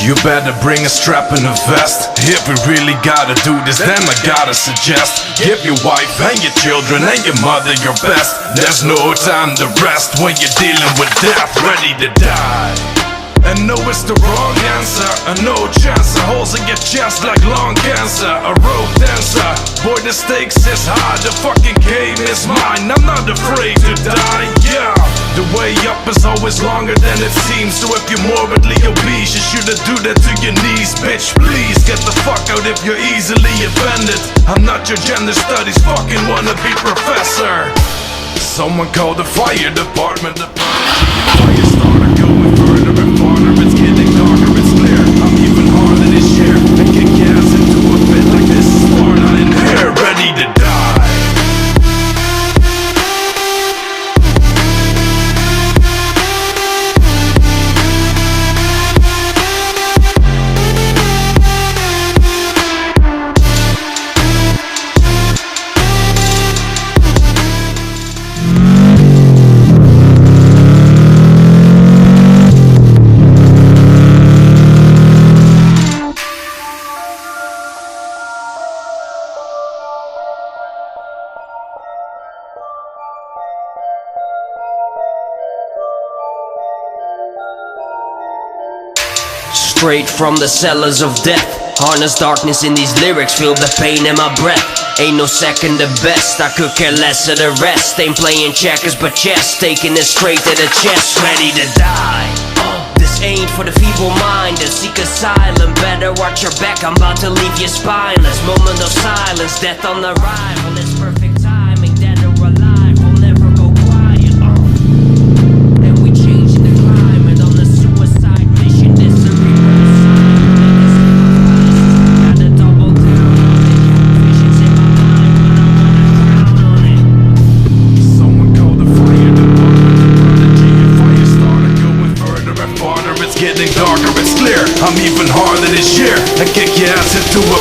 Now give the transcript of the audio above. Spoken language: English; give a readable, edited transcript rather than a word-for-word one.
You better bring a strap and a vest. If we really gotta do this, then I gotta suggest give your wife and your children and your mother your best. There's no time to rest when you're dealing with death, ready to die. And no, it's the wrong answer. A no chance, a holes in your chest like lung cancer. A rope dancer, boy the stakes is high. The fucking game is mine, I'm not afraid to die, yeah. The way up is always longer than it seems. So if you're morbidly obese, you shouldn't do that to your knees. Bitch, please get the fuck out if you're easily offended. I'm not your gender studies fucking wannabe professor. Someone call the fire department. The fire starter going further and farther. It's getting darker, it's clear. I'm even harder this year. I kick gas into a bit like this is Sparta in here, ready to die. Straight from the cellars of death, harness darkness in these lyrics, feel the pain in my breath. Ain't no second the best, I could care less of the rest. Ain't playing checkers but chess, taking it straight to the chest, ready to die. This ain't for the feeble-minded, seek asylum. Better watch your back, I'm about to leave you spineless. Moment of silence, death on the arrival. It's perfect timing, dead or alive, we'll never go quiet. And we changing the climate on the suicide mission. This a reverse sign. Gotta double down on it. Visions in my mind, but I wanna drown on it. Someone call the fire department. The prodigy fire starter going further and farther. It's getting darker, it's clear. I'm even harder this year. I kick your ass into a